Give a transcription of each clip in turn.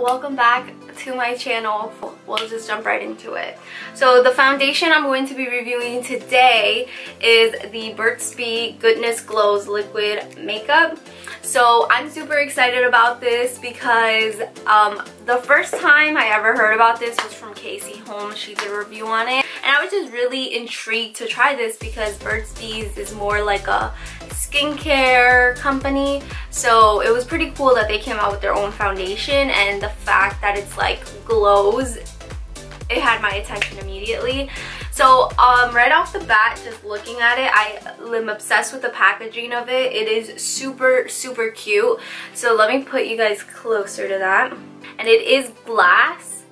welcome back to my channel. We'll just jump right into it. So the foundation I'm going to be reviewing today is the Burts.Vee Goodness Glows Liquid Makeup. So I'm super excited about this because the first time I ever heard about this was from Casey Holmes. She did a review on it, and I was just really intrigued to try this because Burts.Vee is more like a skincare company, so it was pretty cool that they came out with their own foundation, and the fact that it's like glows, it had my attention immediately. So right off the bat, just looking at it, I am obsessed with the packaging of it. It is super cute. So let me put you guys closer to that. And it is glass,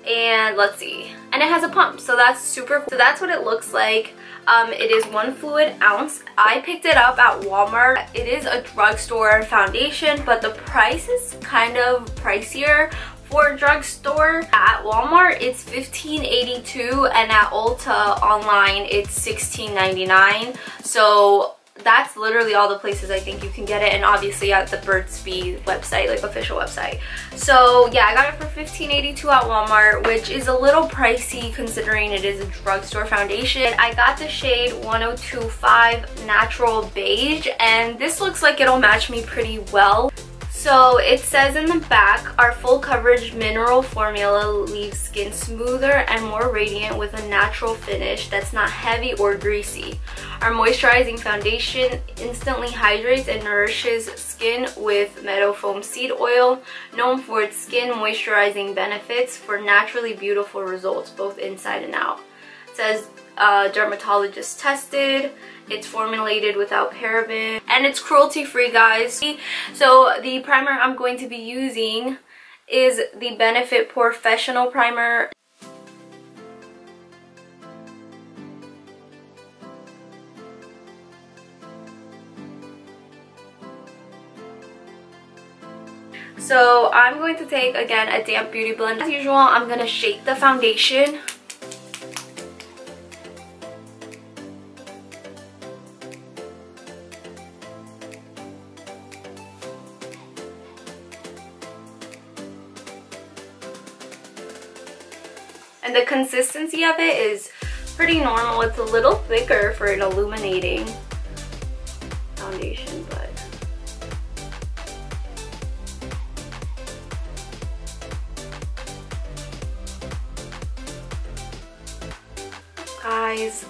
and let's see, and it has a pump, so that's super cool. So that's what it looks like. It is 1 fluid ounce. I picked it up at Walmart. It is a drugstore foundation, but the price is kind of pricier for a drugstore. At Walmart it's $15.82, and at Ulta online it's $16.99. So that's literally all the places I think you can get it, and obviously at the Burts.Vee website, like official website. So yeah, I got it for $15.82 at Walmart, which is a little pricey considering it is a drugstore foundation. I got the shade 1025 Natural Beige, and this looks like it'll match me pretty well. So it says in the back, our full coverage mineral formula leaves skin smoother and more radiant with a natural finish that's not heavy or greasy. Our moisturizing foundation instantly hydrates and nourishes skin with meadow foam seed oil, known for its skin moisturizing benefits for naturally beautiful results both inside and out. It says dermatologist tested. It's formulated without paraben, and it's cruelty free, guys. So the primer I'm going to be using is the Benefit Professional Primer. So I'm going to take, again, a damp beauty blend. As usual, I'm going to shake the foundation. And the consistency of it is pretty normal. It's a little thicker for an illuminating foundation, but guys,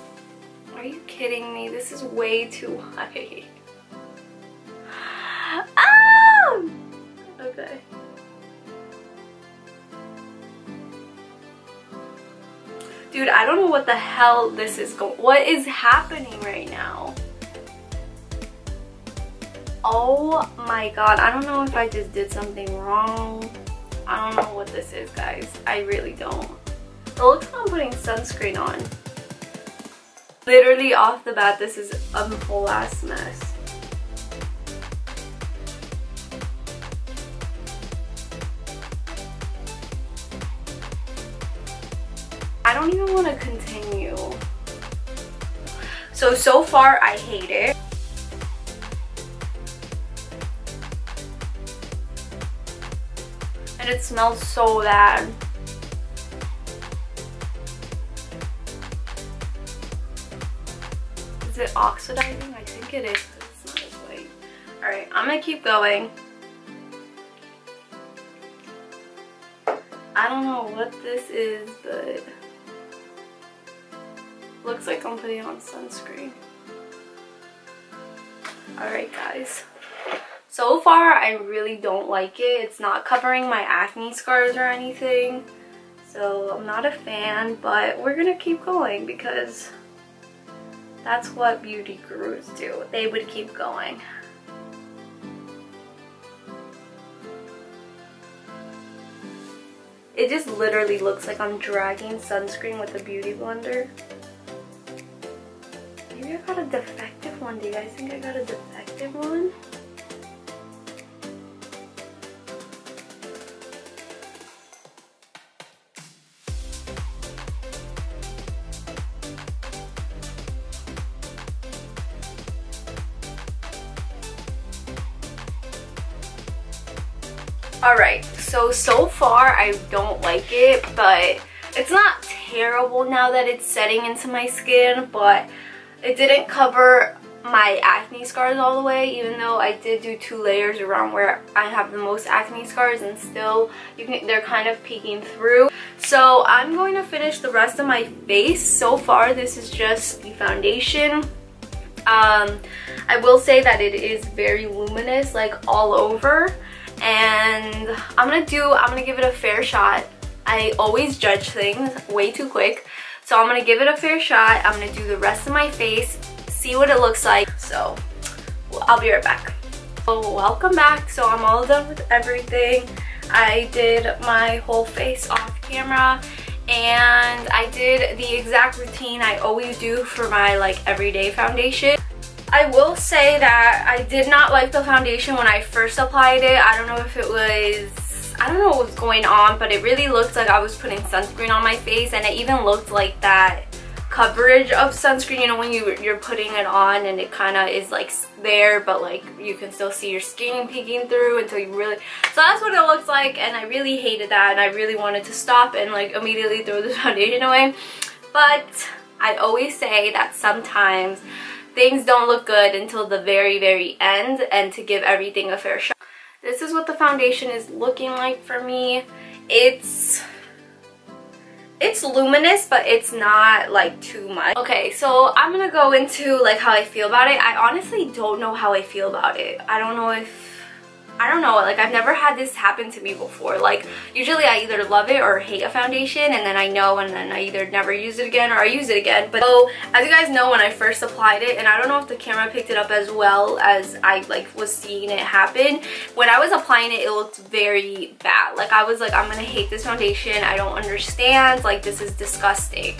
are you kidding me? This is way too high. Ah! Okay. Dude, I don't know what the hell this is what is happening right now? Oh my god, I don't know if I just did something wrong. I don't know what this is, guys. I really don't. It looks like I'm putting sunscreen on. Literally off the bat, this is a whole ass mess. I don't even want to continue. So far I hate it. And it smells so bad. Is it oxidizing? I think it is, because it's not as white. Alright, I'm gonna keep going. I don't know what this is, but looks like I'm putting on sunscreen. Alright guys, so far I really don't like it. It's not covering my acne scars or anything, so I'm not a fan, but we're gonna keep going because that's what beauty gurus do. They would keep going. It just literally looks like I'm dragging sunscreen with a beauty blender. Maybe I got a defective one. Do you guys think I got a defective one? Alright, So far I don't like it, but it's not terrible now that it's setting into my skin, but it didn't cover my acne scars all the way, even though I did do 2 layers around where I have the most acne scars, and still they're kind of peeking through. So I'm going to finish the rest of my face. So far this is just the foundation. I will say that it is very luminous, like all over, and I'm gonna give it a fair shot. I always judge things way too quick, so I'm gonna give it a fair shot. I'm gonna do the rest of my face, see what it looks like. So I'll be right back. So welcome back. So I'm all done with everything. I did my whole face off camera, and I did the exact routine I always do for my like everyday foundation. I will say that I did not like the foundation when I first applied it. I don't know if it was, I don't know what was going on, but it really looked like I was putting sunscreen on my face, and it even looked like that coverage of sunscreen, you know, when you're putting it on and it kind of is like there, but like you can still see your skin peeking through until you really, so that's what it looks like, and I really hated that, and I really wanted to stop and like immediately throw the foundation away. But I always say that sometimes things don't look good until the very end, and to give everything a fair shot. This is what the foundation is looking like for me. It's luminous, but it's not like too much. Okay, so I'm gonna go into like how I feel about it. I honestly don't know how I feel about it. I don't know, like I've never had this happen to me before. Like usually I either love it or hate a foundation, and then I know, and then I either never use it again or I use it again. But so as you guys know, when I first applied it, and I don't know if the camera picked it up as well as I like was seeing it happen, when I was applying it, it looked very bad. Like I was like, I'm gonna hate this foundation, I don't understand, like this is disgusting.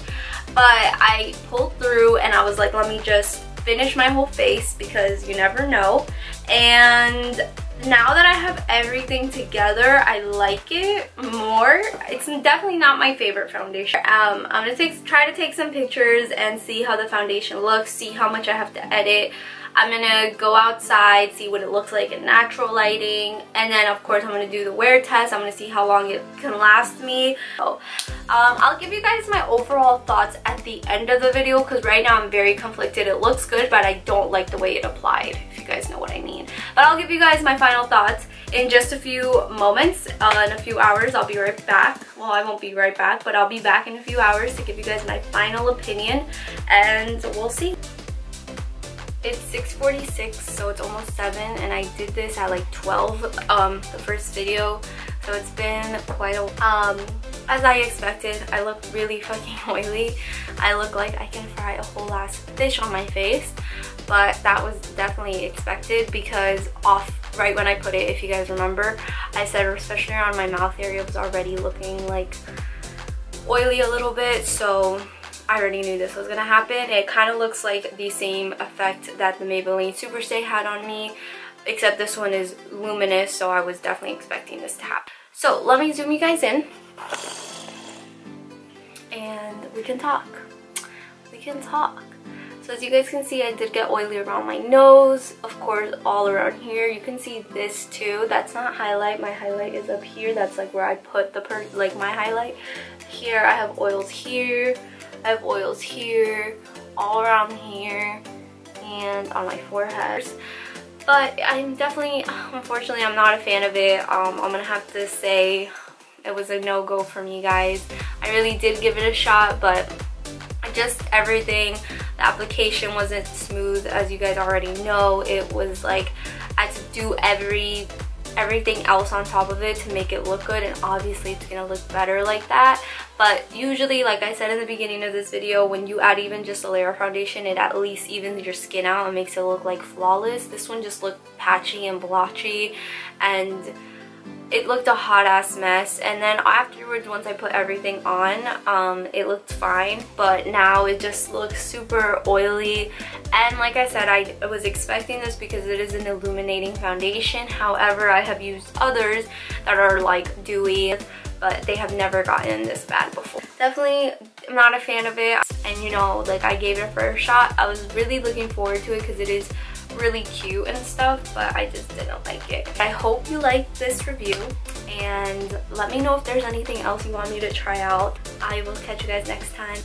But I pulled through, and I was like, let me just finish my whole face because you never know. And now that I have everything together, I like it more. It's definitely not my favorite foundation. I'm gonna try to take some pictures and see how the foundation looks, see how much I have to edit. I'm gonna go outside, see what it looks like in natural lighting, and then of course I'm gonna do the wear test. I'm gonna see how long it can last me. So I'll give you guys my overall thoughts at the end of the video, because right now I'm very conflicted. It looks good, but I don't like the way it applied, if you guys know what I mean. But I'll give you guys my final thoughts in just a few moments. In a few hours I'll be right back. Well, I won't be right back, but I'll be back in a few hours to give you guys my final opinion, and we'll see. It's 6:46, so it's almost 7, and I did this at like 12, the first video, so it's been quite a as I expected. I look really fucking oily. I look like I can fry a whole ass fish on my face, but that was definitely expected, because right when I put it, if you guys remember, I said especially around my mouth area was already looking like oily a little bit, so I already knew this was gonna happen. It kind of looks like the same effect that the Maybelline Superstay had on me, except this one is luminous, so I was definitely expecting this to happen. So let me zoom you guys in, and we can talk. So as you guys can see, I did get oily around my nose, of course all around here. You can see this too. That's not highlight. My highlight is up here. That's like where I put like my highlight. Here I have oils here. I have oils here, all around here, and on my forehead. But I'm definitely, unfortunately, I'm not a fan of it. I'm gonna have to say it was a no-go for me, guys. I really did give it a shot, but just everything, the application wasn't smooth, as you guys already know. It was like I had to do everything else on top of it to make it look good, and obviously it's gonna look better like that. But usually, like I said in the beginning of this video, when you add even just a layer of foundation, it at least evens your skin out and makes it look like flawless. This one just looked patchy and blotchy, and it looked a hot ass mess. And then afterwards, once I put everything on, it looked fine, but now it just looks super oily. And like I said, I was expecting this because it is an illuminating foundation. However, I have used others that are like dewy, but they have never gotten this bad before. Definitely I'm not a fan of it, and you know, like I gave it a first shot. I was really looking forward to it because it is really cute and stuff, but I just didn't like it. I hope you liked this review, and let me know if there's anything else you want me to try out. I will catch you guys next time.